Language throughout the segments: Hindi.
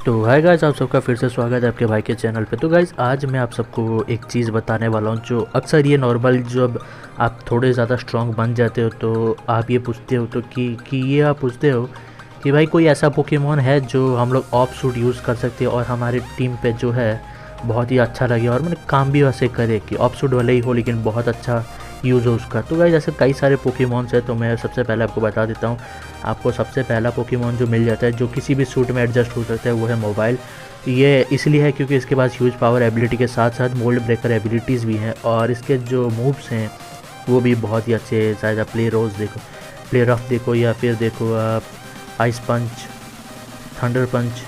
तो हाय गाइस, आप सबका फिर से स्वागत है आपके भाई के चैनल पे। तो गाइस आज मैं आप सबको एक चीज़ बताने वाला हूँ जो अक्सर ये नॉर्मल जब आप थोड़े ज़्यादा स्ट्रॉन्ग बन जाते हो तो आप ये पूछते हो तो कि ये आप पूछते हो कि भाई कोई ऐसा पोकेमॉन है जो हम लोग ऑफ सूट यूज़ कर सकते हैं और हमारी टीम पे जो है बहुत ही अच्छा लगे और मैंने काम भी वैसे करे कि ऑफ सूट वाले ही हो लेकिन बहुत अच्छा यूज़ हो उसका। तो गाइस ऐसे कई सारे पोकेमॉन्स हैं, तो मैं सबसे पहले आपको बता देता हूँ। आपको सबसे पहला पोकेमॉन जो मिल जाता है जो किसी भी सूट में एडजस्ट हो सकता है वो है मोबाइल। ये इसलिए है क्योंकि इसके पास ह्यूज पावर एबिलिटी के साथ साथ मोल्ड ब्रेकर एबिलिटीज़ भी हैं और इसके जो मूव्स हैं वो भी बहुत ही अच्छे हैं। चाहे आप प्ले रोज देखो, प्ले रफ देखो, या फिर देखो आप आइस पंच, थंडर पंच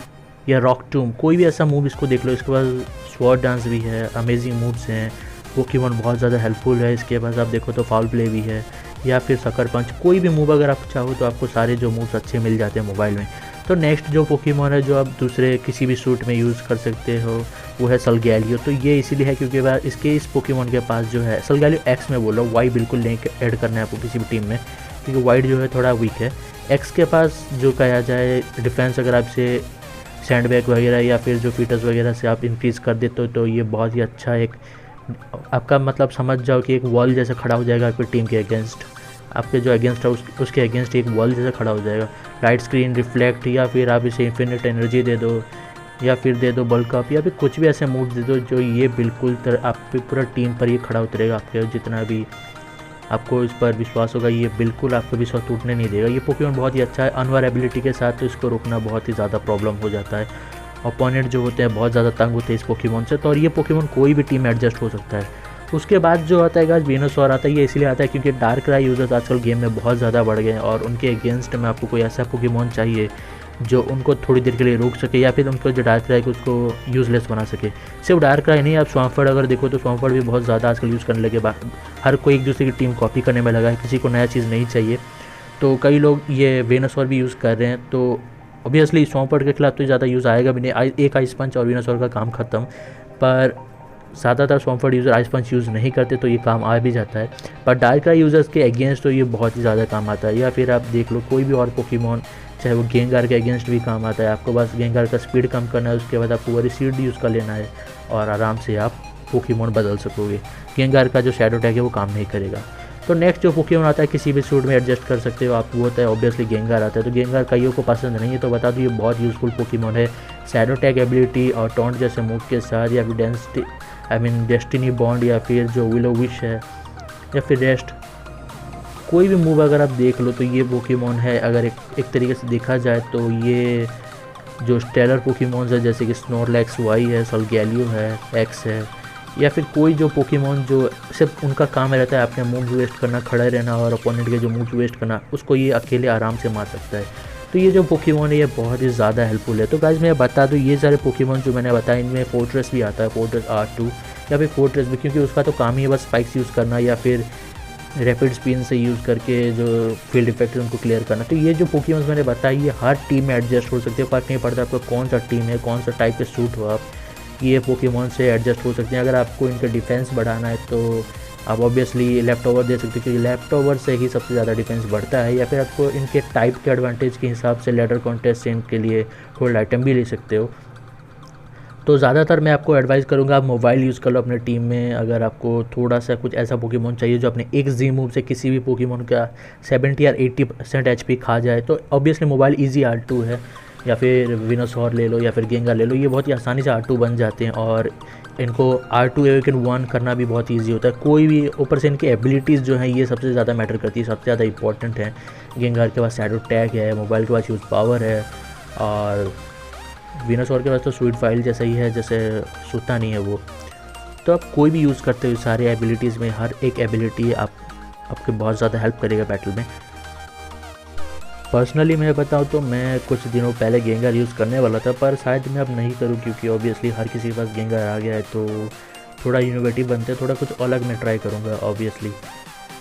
या रॉक टूम, कोई भी ऐसा मूव इसको देख लो। इसके पास स्वॉर्ड डांस भी है, अमेजिंग मूव्स हैं, पोकेमॉन बहुत ज़्यादा हेल्पफुल है। इसके पास आप देखो तो फाउल प्ले भी है या फिर सकर पंच, कोई भी मूव अगर आप चाहो तो आपको सारे जो मूव्स अच्छे मिल जाते हैं मोबाइल में। तो नेक्स्ट जो पोकेमॉन है जो आप दूसरे किसी भी सूट में यूज़ कर सकते हो वो है सलगैलियो। तो ये इसीलिए है क्योंकि इसके इस पोकेमॉन के पास जो है सलगैलियो एक्स में बोलो, वाई बिल्कुल नहीं ऐड करना है आपको किसी भी टीम में क्योंकि वाइड जो है थोड़ा वीक है। एक्स के पास जो कहा जाए डिफेंस अगर आपसे सैंडबैग वगैरह या फिर जो फीटर्स वगैरह से आप इंक्रीज़ कर देते हो तो ये बहुत ही अच्छा एक आपका मतलब समझ जाओ कि एक वॉल जैसा खड़ा हो जाएगा आपकी टीम के अगेंस्ट। आपके जो अगेंस्ट है उसके अगेंस्ट एक वॉल जैसा खड़ा हो जाएगा। लाइट स्क्रीन, रिफ्लेक्ट, या फिर आप इसे इन्फिनिट एनर्जी दे दो या फिर दे दो बल्क अप या फिर कुछ भी ऐसे मूव दे दो जो ये बिल्कुल आप पे पूरा टीम पर ये खड़ा उतरेगा। आपके जितना भी आपको इस पर विश्वास होगा ये बिल्कुल आपको विश्वास टूटने नहीं देगा। ये पोकेमॉन बहुत ही अच्छा है। अनवर एबिलिटी के साथ तो इसको रोकना बहुत ही ज़्यादा प्रॉब्लम हो जाता है। ओपोनेंट जो होते हैं बहुत ज़्यादा तंग होते हैं इस पोकेमॉन से, तो और ये पोकेमॉन कोई भी टीम में एडजस्ट हो सकता है। उसके बाद जो आता है गाइस वेनोसॉर आता है। ये इसलिए आता है क्योंकि डार्क क्राई यूज़र्स आजकल गेम में बहुत ज़्यादा बढ़ गए हैं और उनके अगेंस्ट में आपको कोई ऐसा पोकेमॉन चाहिए जो उनको थोड़ी देर के लिए रोक सके या फिर उनको जो डार्क क्राई को उसको यूज़लेस बना सके। सिर्फ डार्क क्राई नहीं, आप स्वाम्फर्ड अगर देखो तो स्वाम्फर्ड भी बहुत ज़्यादा आजकल यूज़ करने लगे। हर कोई एक दूसरे की टीम कॉपी करने में लगा है, किसी को नया चीज़ नहीं चाहिए, तो कई लोग ये वेनोसॉर भी यूज़ कर रहे हैं। तो ऑब्वियसली स्वाम्फर्ड के खिलाफ तो ज़्यादा यूज़ आएगा भी नहीं, एक आइस पंच और वेनोसॉर का काम ख़त्म। पर ज़्यादातर स्वाम्फर्ड यूज़र आइस पंच यूज़ नहीं करते तो ये काम आ भी जाता है। पर डार्क क्राई यूज़र्स के अगेंस्ट तो ये बहुत ही ज़्यादा काम आता है। या फिर आप देख लो कोई भी और पोकेमॉन, चाहे वो गेंगार के अगेंस्ट भी काम आता है। आपको बस गेंगार का स्पीड कम करना है, उसके बाद आपको वो रिसीड यूज़ कर लेना है और आराम से आप पोकेमॉन बदल सकोगे। गेंगार का जो शैडो टैग है वो काम नहीं करेगा। तो नेक्स्ट जो पोकेमॉन आता है किसी भी सूट में एडजस्ट कर सकते हो आप, वो होता है ऑब्वियसली गेंगार आता है। तो गेंगार कईयों को पसंद नहीं है तो बता दूँ ये बहुत यूज़फुल पोकेमॉन है। शैडो टैग एबिलिटी और टॉन्ट जैसे मूव के साथ या फिर डेस्टिनी बॉन्ड या फिर जो विलो विश है या फिर रेस्ट, कोई भी मूव अगर आप देख लो तो ये पोकेमॉन है। अगर एक तरीके से देखा जाए तो ये जो स्टेलर पोकेमॉन्स है जैसे कि स्नोरलैक्स वाई है, सलगैलियो है, एक्स है, या फिर कोई जो पोकेमॉन जो सिर्फ उनका काम रहता है अपने मूव वेस्ट करना, खड़े रहना और अपोनेंट के जो मूव वेस्ट करना, उसको ये अकेले आराम से मार सकता है। तो ये जो पोकेमॉन है ये बहुत ही ज़्यादा हेल्पफुल है। तो गाइस मैं बता दूँ ये सारे पोकेमॉन जो मैंने बताया इनमें फोर्ट्रेस भी आता है, फोर्ट्रेस R2 या फिर फोर्ट्रेस भी, क्योंकि उसका तो काम ही है बस स्पाइक्स यूज़ करना या फिर रैपिड स्पिन से यूज़ करके जो फील्ड इफेक्ट है उनको क्लियर करना। तो ये जो पोकेमॉन्स मैंने बताया ये हर टीम में एडजस्ट हो सकते हैं। फर्क नहीं पड़ता आपको कौन सा टीम है, कौन सा टाइप के सूट हो, आप ये पोकेमॉन से एडजस्ट हो सकते हैं। अगर आपको इनका डिफेंस बढ़ाना है तो आप ऑब्वियसली लेफ्ट ओवर दे सकते हो क्योंकि लेफ्ट ओवर से ही सबसे ज़्यादा डिफेंस बढ़ता है, या फिर आपको इनके टाइप के एडवांटेज के हिसाब से लेडर कॉन्टेस्ट से इनके लिए होल्ड आइटम भी ले सकते हो। तो ज़्यादातर मैं आपको एडवाइस करूँगा आप मोबाइल यूज़ कर लो अपने टीम में। अगर आपको थोड़ा सा कुछ ऐसा पोकेमॉन चाहिए जो अपने एक जी मूव से किसी भी पोकेमॉन का 70 या 80% HP खा जाए तो ऑब्वियसली मोबाइल इजी R2 है, या फिर वेनोसॉर ले लो या फिर गेंगार ले लो, ये बहुत ही आसानी से R2 बन जाते हैं और इनको R2 एवेकन 1 करना भी बहुत ईजी होता है। कोई भी ऊपर से इनकी एबिलिटीज़ जो हैं ये सबसे ज़्यादा मैटर करती है, सबसे ज़्यादा इंपॉर्टेंट है। गेंगार के पास शैडो टैग है, मोबाइल के पास यूज़ पावर है और वेनोसॉर के पास तो स्वीट फाइल जैसा ही है, जैसे सूता नहीं है वो। तो आप कोई भी यूज़ करते हो सारे एबिलिटीज़ में हर एक एबिलिटी आपके बहुत ज़्यादा हेल्प करेगा बैटल में। पर्सनली मैं बताऊँ तो मैं कुछ दिनों पहले गेंगार यूज़ करने वाला था पर शायद मैं अब नहीं करूँ क्योंकि ऑब्वियसली हर किसी के पास गेंगार आ गया है तो थोड़ा इनोवेटिव बनते हैं, थोड़ा कुछ अलग मैं ट्राई करूँगा ऑब्वियसली।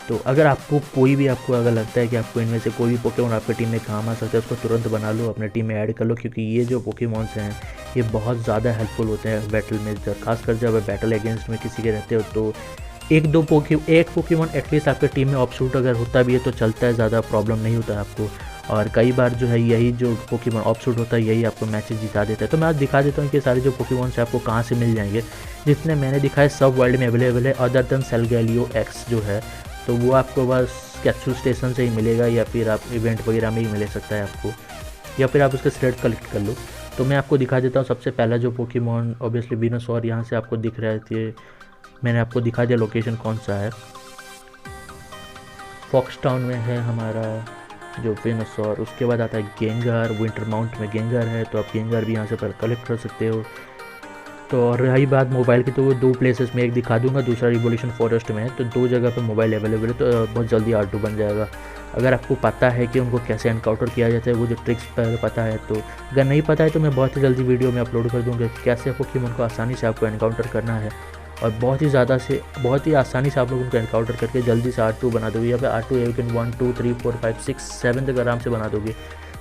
तो अगर अगर लगता है कि आपको इनमें से कोई भी पोकेमॉन आपकी टीम में काम आ सकता है उसको तुरंत बना लो, अपने टीम में ऐड कर लो क्योंकि ये जो पोकेमॉन्स हैं ये बहुत ज़्यादा हेल्पफुल होते हैं बैटल में। खासकर जब बैटल अगेंस्ट में किसी के रहते हो तो एक पोकेमॉन एटलीस्ट आपके टीम में ऑफ सूट अगर होता भी है तो चलता है, ज़्यादा प्रॉब्लम नहीं होता है आपको। और कई बार जो है यही जो पोकेमॉन ऑप्शूट होता है यही आपको मैचेस जिता देता है। तो मैं आज दिखा देता हूँ कि सारे जो पोकेमॉन से आपको कहाँ से मिल जाएंगे। जितने मैंने दिखाए सब वर्ल्ड में अवेलेबल है अदर देन सेलगैलियो एक्स जो है, तो वो आपको बस कैप्सूल स्टेशन से ही मिलेगा या फिर आप इवेंट वगैरह में ही मिल सकता है आपको, या फिर आप उसका थ्रेड कलेक्ट कर लो। तो मैं आपको दिखा देता हूँ सबसे पहला जो पोकेमॉन ऑब्वियसली वेनोसॉर यहाँ से आपको दिख रहा है। ये मैंने आपको दिखा दिया लोकेशन कौन सा है, फॉक्स टाउन में है हमारा जो वेनोसॉर। उसके बाद आता है गेंगार, विंटर माउंट में गेंगार है, तो आप गेंगार भी यहाँ से पर कलेक्ट कर सकते हो। तो और रही बात मोबाइल की, तो वो 2 प्लेसेस में, एक दिखा दूंगा दूसरा रिवोल्यूशन फॉरेस्ट में है, तो 2 जगह पे मोबाइल अवेलेबल है। तो बहुत जल्दी R2 बन जाएगा अगर आपको पता है कि उनको कैसे एनकाउंटर किया जाता है, वो जो ट्रिक्स पहले पता है। तो अगर नहीं पता है तो मैं बहुत ही जल्दी वीडियो में अपलोड कर दूँगा कि कैसे पोकेमॉन को आसानी से आपको एनकाउंटर करना है, और बहुत ही आसानी से आप लोग उनको एनकाउंटर करके जल्दी से R2 बना दोगे। या फिर R2 एक 1 2 3 4 5 6 7 तक आराम से बना दोगे।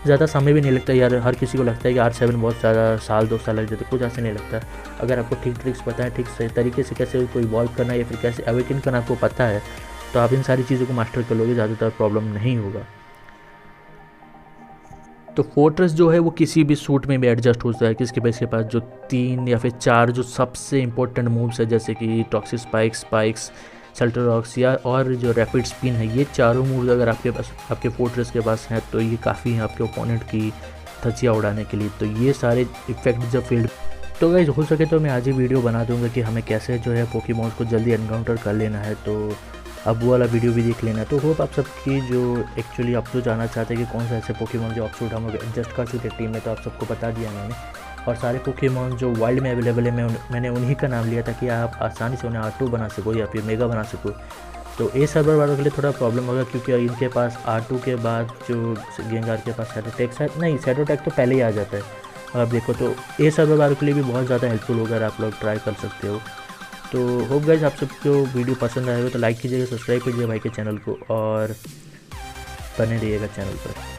ज़्यादा समय भी नहीं लगता यार, हर किसी को लगता है कि R7 बहुत ज़्यादा साल 2 साल लग जाते, कुछ ऐसे नहीं लगता। अगर आपको ठीक ट्रिक्स पता है, ठीक सही तरीके से कैसे कोई इवॉल्व करना है या फिर कैसे अवेकन करना आपको पता है, तो आप इन सारी चीज़ों को मास्टर कर लोगे, ज़्यादातर प्रॉब्लम नहीं होगा। तो फोर्ट्रेस जो है वो किसी भी सूट में भी एडजस्ट होता है, किसके पास जो 3 या फिर 4 जो सबसे इंपॉर्टेंट मूव्स है, जैसे कि टॉक्सिक स्पाइक्स, सेल्टर रॉक्स या और जो रैपिड स्पिन है, ये चारों मूव्स अगर आपके फोर्ट्रेस के पास हैं तो ये काफ़ी हैं आपके ओपोनेंट की धज्जियाँ उड़ाने के लिए। तो ये सारे इफेक्ट जब फील्ड, तो गाइस हो सके तो मैं आज ही वीडियो बना दूंगा कि हमें कैसे जो है पोकेमॉन्स को जल्दी एनकाउंटर कर लेना है, तो अब वो वाला वीडियो भी देख लेना। तो होप आप सबकी जो एक्चुअली आप जो जानना चाहते हैं कि कौन सा ऐसे पोकेमॉन जो ऑप्शूट हम लोग एडजस्ट कर चुके टीम में, तो आप सबको बता दिया मैंने। और सारे पोकेमॉन जो वाइल्ड में अवेलेबल है मैंने उन्हीं का नाम लिया ताकि आप आसानी से उन्हें R2 बना सको या फिर मेगा बना सको। तो ए सर्वर वालों के लिए थोड़ा प्रॉब्लम होगा क्योंकि इनके पास R2 के बाद जो गेंगार के पास शैडोटैग है, नहीं शैडोटैग तो पहले ही आ जाता है। और आप देखो तो ए सर्वर वालों के लिए भी बहुत ज़्यादा हेल्पफुल होगा, आप लोग ट्राई कर सकते हो। तो होप गाइज आप सबको वीडियो पसंद आएगा तो लाइक कीजिएगा, सब्सक्राइब कीजिएगा भाई के चैनल को और बने रहिएगा चैनल पर।